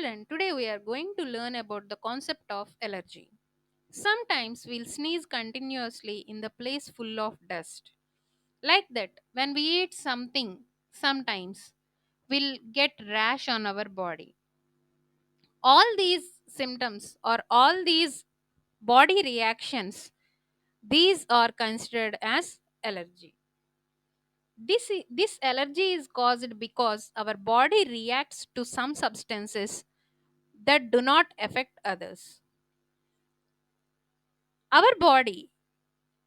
children, today we are going to learn about the concept of allergy. Sometimes we'll sneeze continuously in the place full of dust. Like that, when we eat something, sometimes we'll get rash on our body. All these symptoms or all these body reactions, these are considered as allergy. This allergy is caused because our body reacts to some substances that do not affect others. Our body,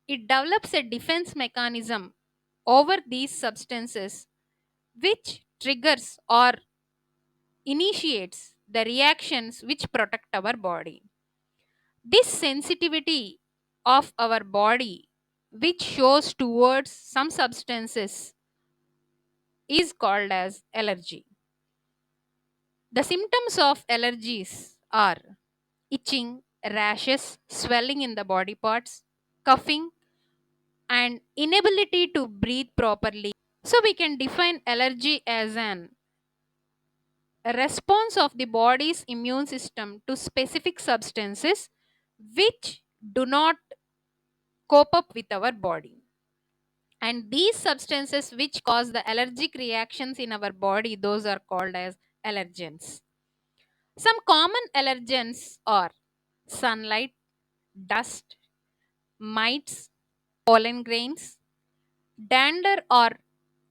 it develops a defense mechanism over these substances which triggers or initiates the reactions which protect our body. This sensitivity of our body which shows towards some substances is called as allergy. The symptoms of allergies are itching, rashes, swelling in the body parts, coughing, and inability to breathe properly. So, we can define allergy as an response of the body's immune system to specific substances which do not cope up with our body. And these substances which cause the allergic reactions in our body, those are called as allergens. Some common allergens are sunlight, dust, mites, pollen grains, dander or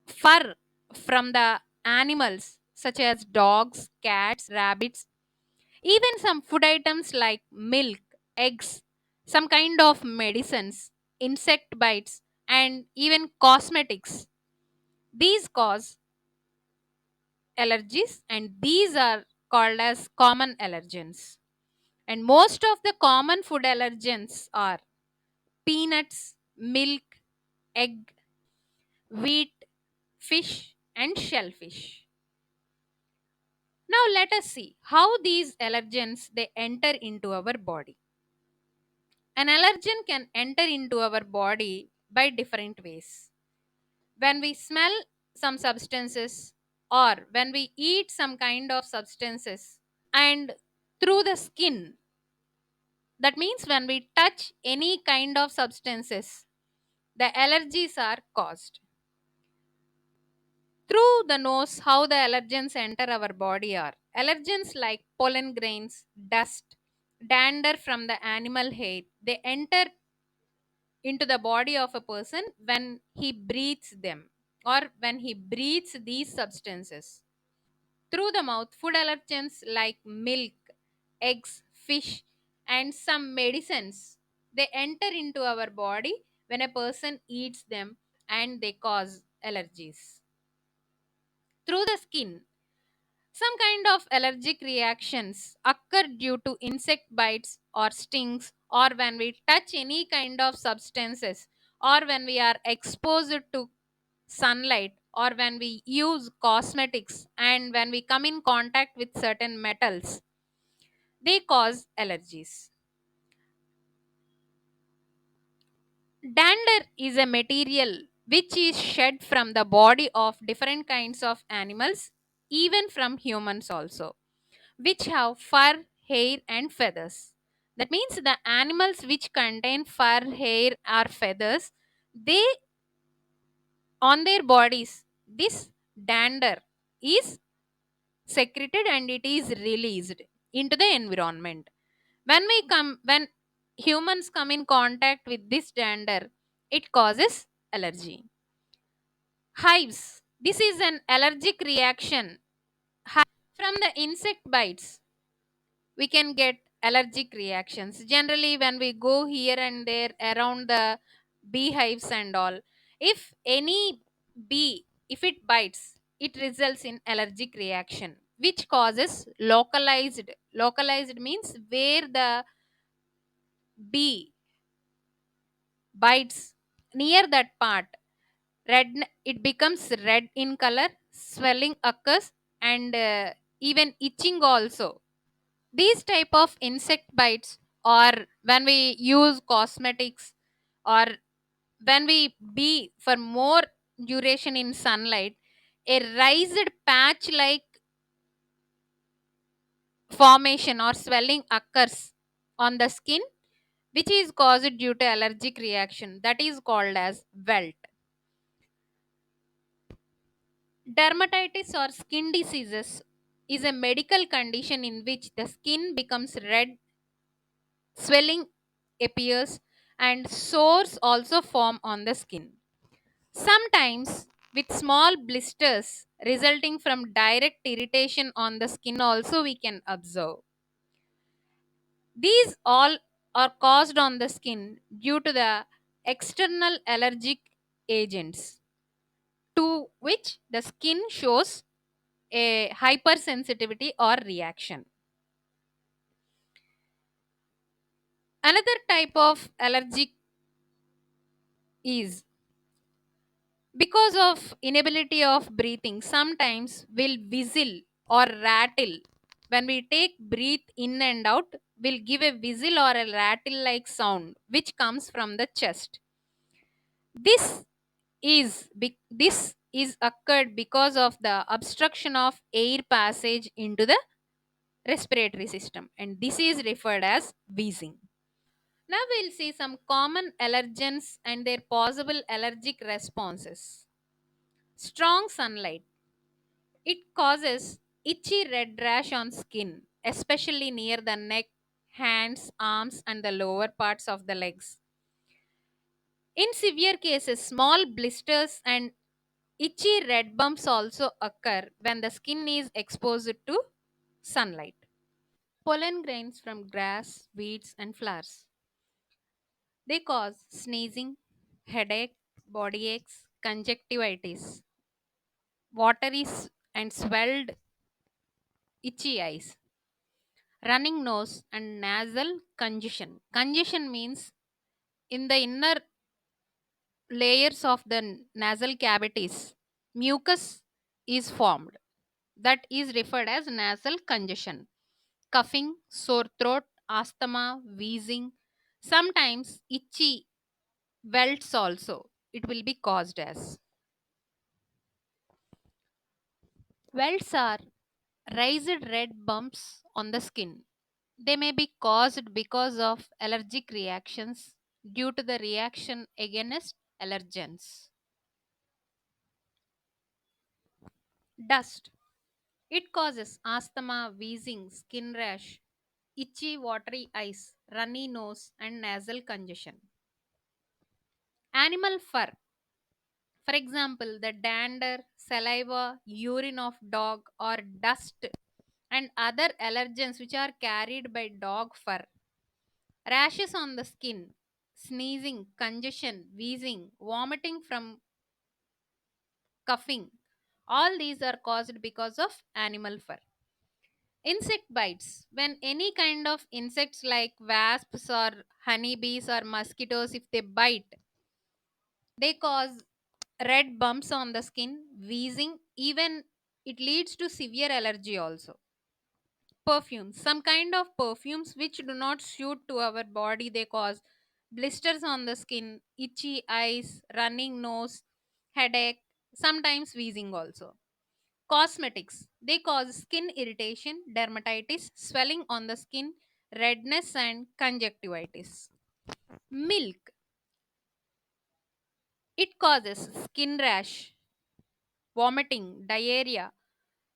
fur from the animals such as dogs, cats, rabbits, even some food items like milk, eggs, some kind of medicines, insect bites, and even cosmetics. These cause allergies, and these are called as common allergens. And most of the common food allergens are peanuts, milk, egg, wheat, fish, and shellfish. Now let us see how these allergens they enter into our body. An allergen can enter into our body by different ways. When we smell some substances or when we eat some kind of substances and through the skin, that means when we touch any kind of substances, the allergies are caused. Through the nose, how the allergens enter our body are allergens like pollen grains, dust, dander from the animal hair. They enter into the body of a person when he breathes them or when he breathes these substances. Through the mouth, food allergens like milk, eggs, fish, and some medicines they enter into our body when a person eats them and they cause allergies. Through the skin, some kind of allergic reactions occur due to insect bites or stings, or when we touch any kind of substances, or when we are exposed to sunlight, or when we use cosmetics, and when we come in contact with certain metals. They cause allergies. Dander is a material which is shed from the body of different kinds of animals, even from humans also, which have fur, hair, and feathers. That means the animals which contain fur, hair, or feathers, they on their bodies, this dander is secreted and it is released into the environment. When humans come in contact with this dander, it causes allergy. Hives. This is an allergic reaction. From the insect bites, we can get allergic reactions. Generally, when we go here and there around the beehives and all, if any bee, if it bites, it results in allergic reaction, which causes localized. Localized means where the bee bites near that part, red, it becomes red in color, swelling occurs, and even itching also. These type of insect bites, or when we use cosmetics, or when we be for more duration in sunlight, a raised patch like formation or swelling occurs on the skin which is caused due to allergic reaction that is called as welt. Dermatitis or skin diseases is a medical condition in which the skin becomes red, swelling appears, and sores also form on the skin. Sometimes with small blisters resulting from direct irritation on the skin also we can observe. These all are caused on the skin due to the external allergic agents to which the skin shows a hypersensitivity or reaction. Another type of allergic is because of inability of breathing sometimes will whistle or rattle. When we take breathe in and out, will give a whistle or a rattle like sound which comes from the chest. This is occurred because of the obstruction of air passage into the respiratory system, and this is referred as wheezing. Now we'll see some common allergens and their possible allergic responses. Strong sunlight. It causes itchy red rash on skin, especially near the neck, hands, arms, and the lower parts of the legs. In severe cases, small blisters and itchy red bumps also occur when the skin is exposed to sunlight. Pollen grains from grass, weeds, and flowers. They cause sneezing, headache, body aches, conjunctivitis, watery and swelled itchy eyes, running nose, and nasal congestion. Congestion means in the inner layers of the nasal cavities, mucus is formed. That is referred as nasal congestion. Coughing, sore throat, asthma, wheezing, sometimes itchy welts also. It will be caused as. Welts are raised red bumps on the skin. They may be caused because of allergic reactions due to the reaction against allergens. Dust. It causes asthma, wheezing, skin rash, itchy, watery eyes, runny nose, and nasal congestion. Animal fur. For example, the dander, saliva, urine of dog, or dust and other allergens which are carried by dog fur. Rashes on the skin, sneezing, congestion, wheezing, vomiting from coughing. All these are caused because of animal fur. Insect bites. When any kind of insects like wasps or honeybees or mosquitoes, if they bite, they cause red bumps on the skin, wheezing, even it leads to severe allergy also. Perfumes. Some kind of perfumes which do not suit to our body, they cause blisters on the skin, itchy eyes, running nose, headache, sometimes wheezing also. Cosmetics. They cause skin irritation, dermatitis, swelling on the skin, redness, and conjunctivitis. Milk. It causes skin rash, vomiting, diarrhea,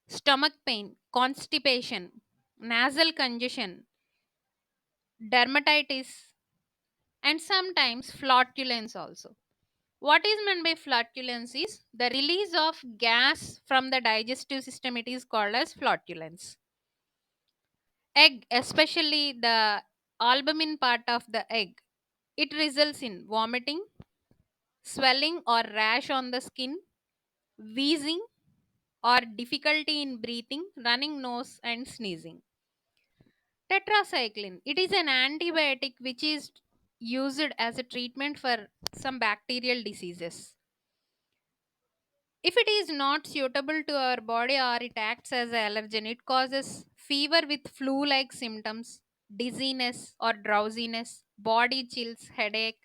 stomach pain, constipation, nasal congestion, dermatitis, and sometimes flatulence also. What is meant by flatulence is the release of gas from the digestive system. It is called as flatulence. Egg, especially the albumin part of the egg, it results in vomiting, swelling or rash on the skin, wheezing or difficulty in breathing, running nose, and sneezing. Tetracycline, it is an antibiotic which is used as a treatment for some bacterial diseases. If it is not suitable to our body or it acts as an allergen, it causes fever with flu like symptoms, dizziness or drowsiness, body chills, headache,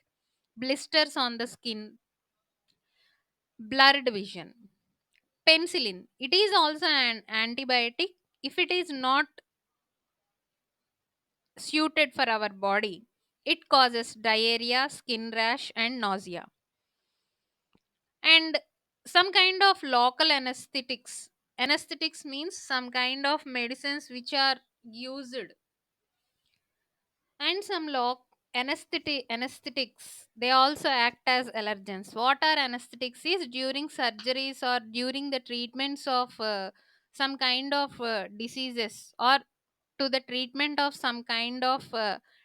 blisters on the skin, blurred vision. Penicillin, it is also an antibiotic. If it is not suited for our body, it causes diarrhea, skin rash, and nausea. And some kind of local anesthetics. Anesthetics means some kind of medicines which are used, and some anesthetics, they also act as allergens. What are anesthetics is during surgeries or during the treatments of some kind of diseases, or to the treatment of some kind of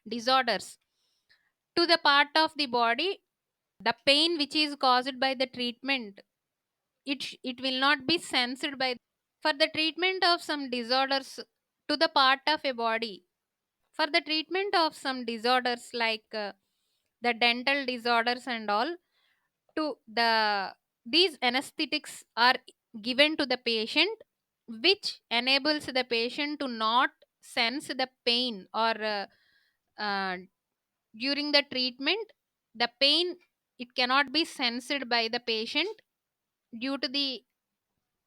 disorders to the part of the body, the pain which is caused by the treatment, it will not be sensed by for the treatment of some disorders to the part of a body. For the treatment of some disorders like the dental disorders and all, to these anesthetics are given to the patient, which enables the patient to not sense the pain, or uh, during the treatment the pain, it cannot be sensed by the patient due to the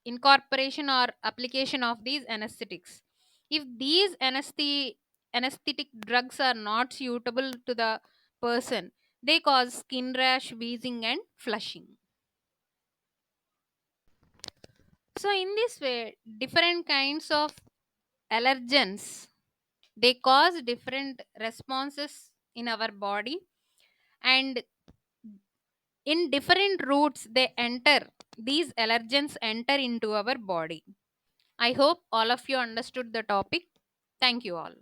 incorporation or application of these anesthetics. If these anesthetic drugs are not suitable to the person, they cause skin rash, wheezing, and flushing. So, in this way, different kinds of allergens, they cause different responses in our body, and in different routes they enter. These allergens enter into our body. I hope all of you understood the topic. Thank you all.